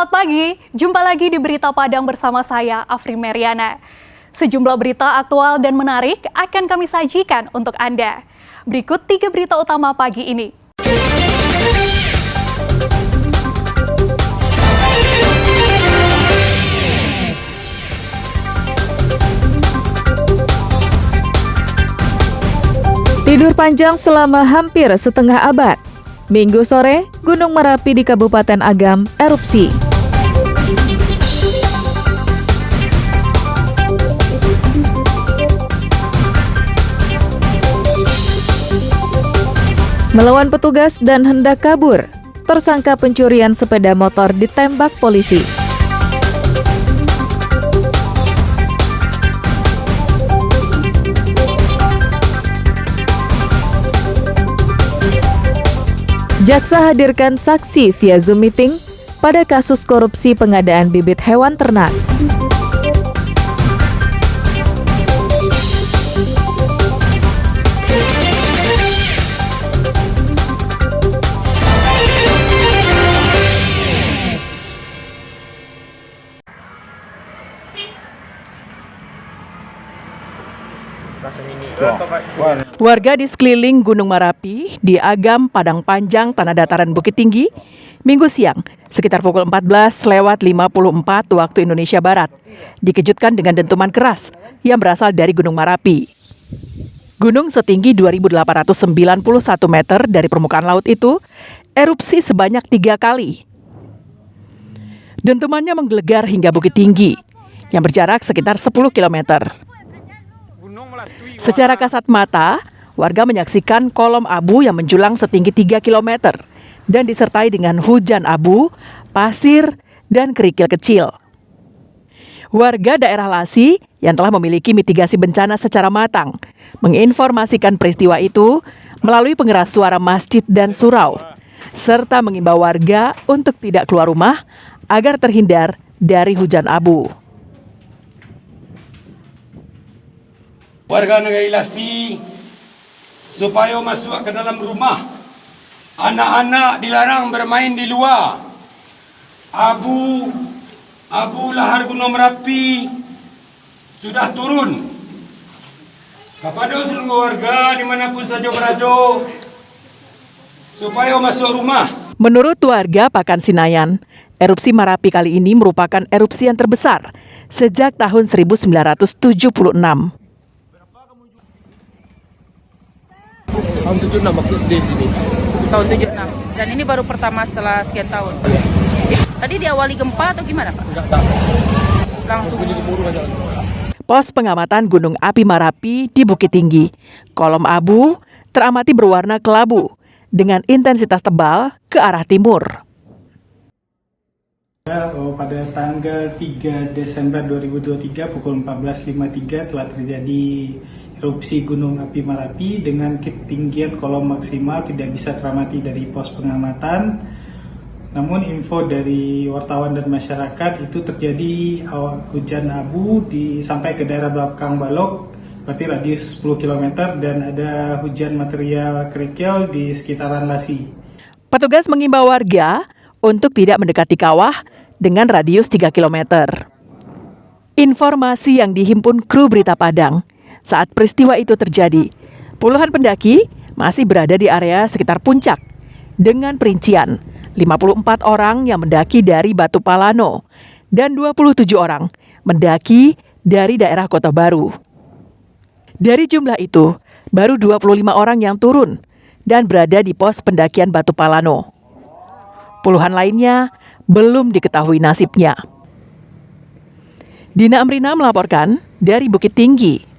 Selamat pagi, jumpa lagi di Berita Padang bersama saya, Afri Meriana. Sejumlah berita aktual dan menarik akan kami sajikan untuk Anda. Berikut 3 berita utama pagi ini. Tidur panjang selama hampir setengah abad. Minggu sore, Gunung Merapi di Kabupaten Agam erupsi. Melawan petugas dan hendak kabur, tersangka pencurian sepeda motor ditembak polisi. Jaksa hadirkan saksi via Zoom meeting pada kasus korupsi pengadaan bibit hewan ternak. Warga di sekeliling Gunung Merapi di Agam, Padang Panjang, Tanah Dataran Bukit Tinggi, Minggu siang, sekitar pukul 14.54 waktu Indonesia Barat, dikejutkan dengan dentuman keras yang berasal dari Gunung Merapi. Gunung setinggi 2.891 meter dari permukaan laut itu erupsi sebanyak 3 kali. Dentumannya menggelegar hingga Bukit Tinggi, yang berjarak sekitar 10 kilometer. Secara kasat mata, warga menyaksikan kolom abu yang menjulang setinggi 3 km dan disertai dengan hujan abu, pasir, dan kerikil kecil. Warga daerah Lasi yang telah memiliki mitigasi bencana secara matang menginformasikan peristiwa itu melalui pengeras suara masjid dan surau, serta mengimbau warga untuk tidak keluar rumah agar terhindar dari hujan abu. Warga negara Lasi supaya masuk ke dalam rumah. Anak-anak dilarang bermain di luar. Abu lahar Gunung Merapi sudah turun. Kepada seluruh warga dimanapun saja berada supaya masuk rumah. Menurut warga Pakan Sinayan, erupsi Merapi kali ini merupakan erupsi yang terbesar sejak tahun 1976. Tahun 76 waktu SD di sini. Tahun 76. Dan ini baru pertama setelah sekian tahun. Tadi diawali gempa atau gimana, Pak? Enggak tahu. Langsung. Pos pengamatan Gunung Api Merapi di Bukit Tinggi. Kolom abu teramati berwarna kelabu dengan intensitas tebal ke arah timur. Pada tanggal 3 Desember 2023 pukul 14.53 telah terjadi erupsi Gunung Api Merapi dengan ketinggian kolom maksimal tidak bisa teramati dari pos pengamatan. Namun info dari wartawan dan masyarakat itu terjadi hujan abu sampai ke daerah belakang Balok, berarti radius 10 km, dan ada hujan material kerikil di sekitaran Lasi. Petugas mengimbau warga untuk tidak mendekati kawah dengan radius 3 km. Informasi yang dihimpun kru Berita Padang, saat peristiwa itu terjadi, puluhan pendaki masih berada di area sekitar puncak dengan perincian 54 orang yang mendaki dari Batu Palano dan 27 orang mendaki dari daerah Kota Baru. Dari jumlah itu, baru 25 orang yang turun dan berada di pos pendakian Batu Palano. Puluhan lainnya belum diketahui nasibnya. Dina Amrina melaporkan dari Bukit Tinggi.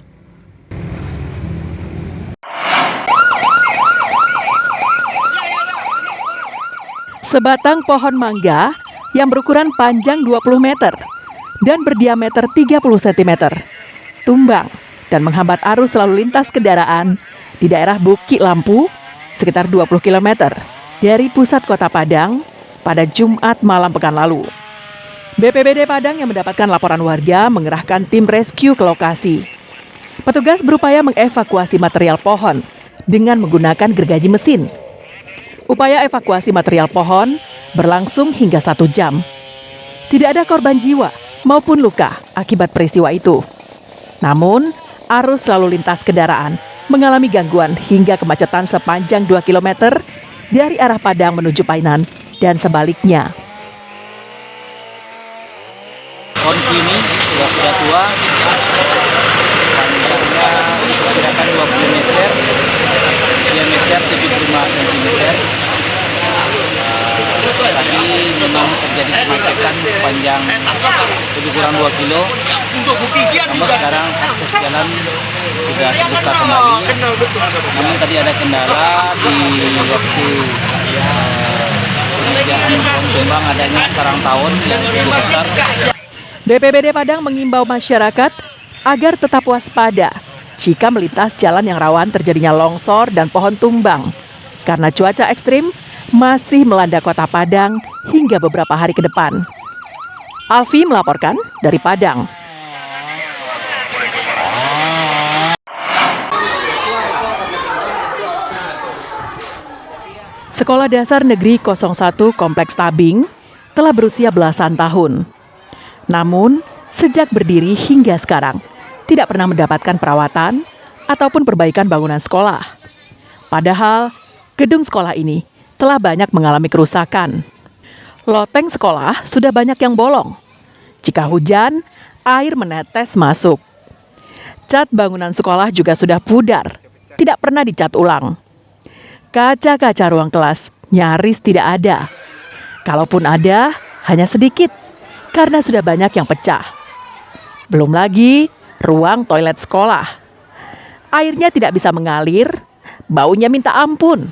Sebatang pohon mangga yang berukuran panjang 20 meter dan berdiameter 30 cm tumbang dan menghambat arus lalu lintas kendaraan di daerah Bukit Lampu sekitar 20 km dari pusat kota Padang pada Jumat malam pekan lalu. BPBD Padang yang mendapatkan laporan warga mengerahkan tim rescue ke lokasi. Petugas berupaya mengevakuasi material pohon dengan menggunakan gergaji mesin. Upaya evakuasi material pohon berlangsung hingga 1 jam. Tidak ada korban jiwa maupun luka akibat peristiwa itu. Namun, arus lalu lintas kendaraan mengalami gangguan hingga kemacetan sepanjang 2 km dari arah Padang menuju Painan dan sebaliknya. Pohon ini sudah tua, panjangnya diperkirakan 20 meter, diameter 75 cm. Tadi memang terjadi kemacetan sepanjang lebih kurang 2 kilo. Namun sekarang akses jalan sudah terbuka kembali. Namun tadi ada kendala di waktu pengerjaan pohon tumbang, adanya sarang tawon yang cukup besar. BPBD Padang mengimbau masyarakat agar tetap waspada jika melintas jalan yang rawan terjadinya longsor dan pohon tumbang karena cuaca ekstrim masih melanda kota Padang hingga beberapa hari ke depan. Alfi melaporkan dari Padang. Sekolah Dasar Negeri 01 Kompleks Tabing telah berusia belasan tahun. Namun, sejak berdiri hingga sekarang, tidak pernah mendapatkan perawatan ataupun perbaikan bangunan sekolah. Padahal, gedung sekolah ini telah banyak mengalami kerusakan. Loteng sekolah sudah banyak yang bolong. Jika hujan, air menetes masuk. Cat bangunan sekolah juga sudah pudar, tidak pernah dicat ulang. Kaca-kaca ruang kelas nyaris tidak ada. Kalaupun ada, hanya sedikit, karena sudah banyak yang pecah. Belum lagi ruang toilet sekolah. Airnya tidak bisa mengalir, baunya minta ampun.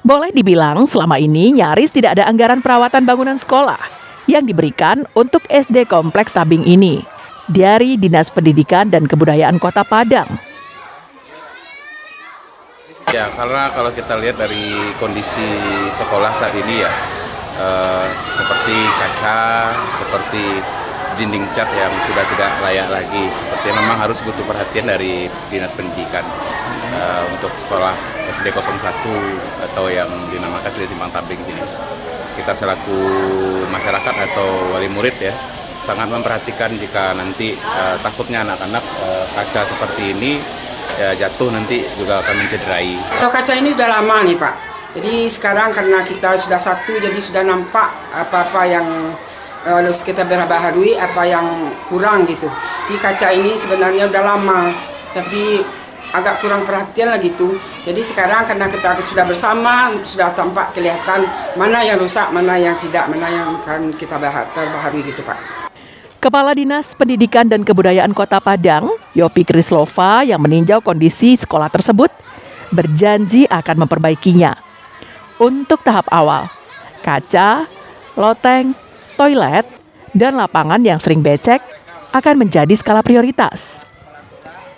Boleh dibilang selama ini nyaris tidak ada anggaran perawatan bangunan sekolah yang diberikan untuk SD Kompleks Tabing ini dari Dinas Pendidikan dan Kebudayaan Kota Padang. Ya, karena kalau kita lihat dari kondisi sekolah saat ini ya, seperti kaca, seperti dinding cat yang sudah tidak layak lagi, seperti memang harus butuh perhatian dari Dinas Pendidikan untuk sekolah SD 01 atau yang dinamakan SD Simpang Tabing ini. Kita selaku masyarakat atau wali murid ya, sangat memperhatikan jika nanti takutnya anak-anak kaca seperti ini ya, jatuh nanti juga akan mencederai. Kalau kaca ini sudah lama nih Pak. Jadi sekarang karena kita sudah satu, jadi sudah nampak apa-apa yang harus kita perbaharui, apa yang kurang gitu. Di kaca ini sebenarnya udah lama, tapi agak kurang perhatian lah gitu. Jadi sekarang karena kita sudah bersama, sudah tampak kelihatan mana yang rusak, mana yang tidak, mana yang akan kita perbaharui gitu Pak. Kepala Dinas Pendidikan dan Kebudayaan Kota Padang, Yopi Krislova, yang meninjau kondisi sekolah tersebut, berjanji akan memperbaikinya. Untuk tahap awal, kaca, loteng, toilet, dan lapangan yang sering becek akan menjadi skala prioritas.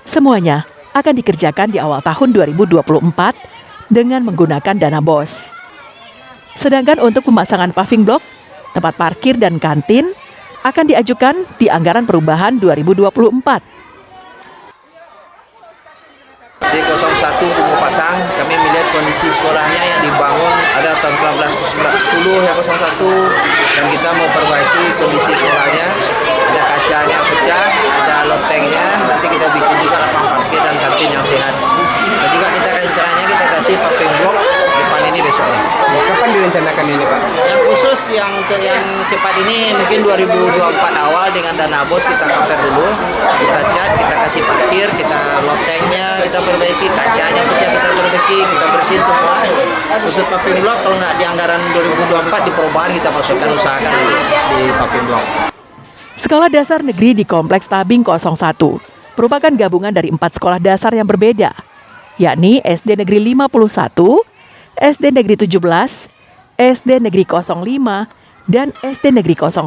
Semuanya akan dikerjakan di awal tahun 2024 dengan menggunakan dana BOS. Sedangkan untuk pemasangan paving block, tempat parkir dan kantin akan diajukan di anggaran perubahan 2024. Di 01 Kubu Pasang, kami melihat kondisi sekolahnya yang dibangun ada tahun 1910 ya 01, dan kita mau perbaiki kondisi sekolahnya. Ada kacanya pecah, ada lotengnya, nanti kita bikin juga lapangan parkir dan kantin yang sehat. Dan juga kita rencananya kita kasih paving block depan ini besok. Kapan direncanakan ini Pak? Yang khusus yang untuk yang cepat ini mungkin 2024 awal dengan dana BOS kita cover dulu. Kita cat, kita kasih parkir, kita lotengnya kita perbaiki, kacanya pecah kita perbaiki, kita bersihin semua. Khusus paving block kalau nggak di anggaran 2024 di perubahan kita masukkan, usahakan di paving block. Sekolah Dasar Negeri di Kompleks Tabing 01 merupakan gabungan dari 4 sekolah dasar yang berbeda, yakni SD Negeri 51, SD Negeri 17, SD Negeri 05, dan SD Negeri 01.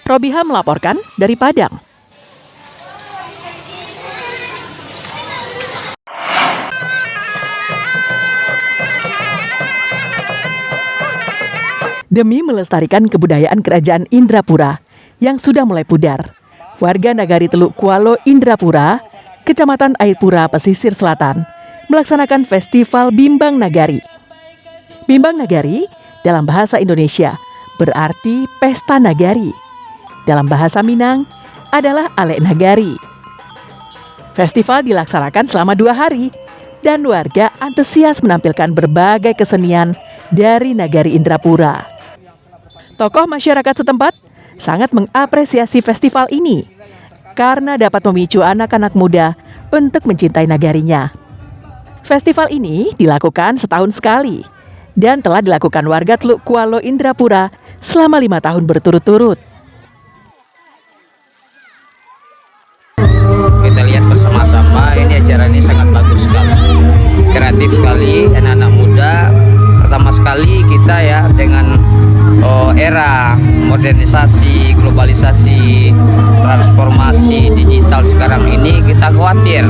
Robiha melaporkan dari Padang. Demi melestarikan kebudayaan Kerajaan Indrapura yang sudah mulai pudar, warga Nagari Teluk Kualo Indrapura, Kecamatan Airpura, Pesisir Selatan, melaksanakan Festival Bimbang Nagari. Bimbang Nagari dalam bahasa Indonesia berarti pesta nagari. Dalam bahasa Minang adalah Alek Nagari. Festival dilaksanakan selama 2 hari dan warga antusias menampilkan berbagai kesenian dari Nagari Indrapura. Tokoh masyarakat setempat sangat mengapresiasi festival ini karena dapat memicu anak-anak muda untuk mencintai nagarinya. Festival ini dilakukan setahun sekali dan telah dilakukan warga Teluk Kualo Indrapura selama 5 tahun berturut-turut. Kita lihat bersama-sama, ini acara ini sangat bagus sekali, kreatif sekali, anak-anak muda. Pertama sekali kita ya dengan era modernisasi, globalisasi, transformasi digital sekarang ini, kita khawatir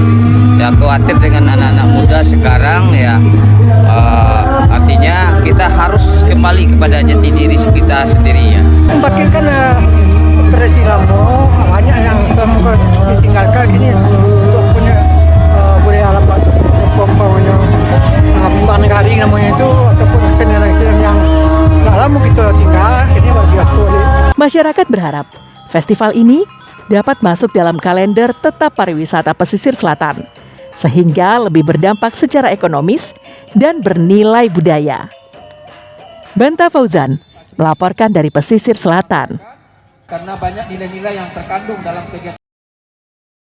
dengan anak-anak muda sekarang ya. Artinya kita harus kembali kepada jati diri kita sendiri ya. Membangkitkan tradisi lama, banyak yang ditinggalkan ini untuk punya budaya lapat, umpamanya Bimbang Nagari namanya itu, ataupun kesenian-kesenian yang lama kita tinggal, ini bagi aku. Masyarakat berharap festival ini dapat masuk dalam kalender tetap pariwisata pesisir selatan, sehingga lebih berdampak secara ekonomis dan bernilai budaya. Banta Fauzan melaporkan dari pesisir selatan. Karena banyak nilai-nilai yang terkandung dalam kegiatan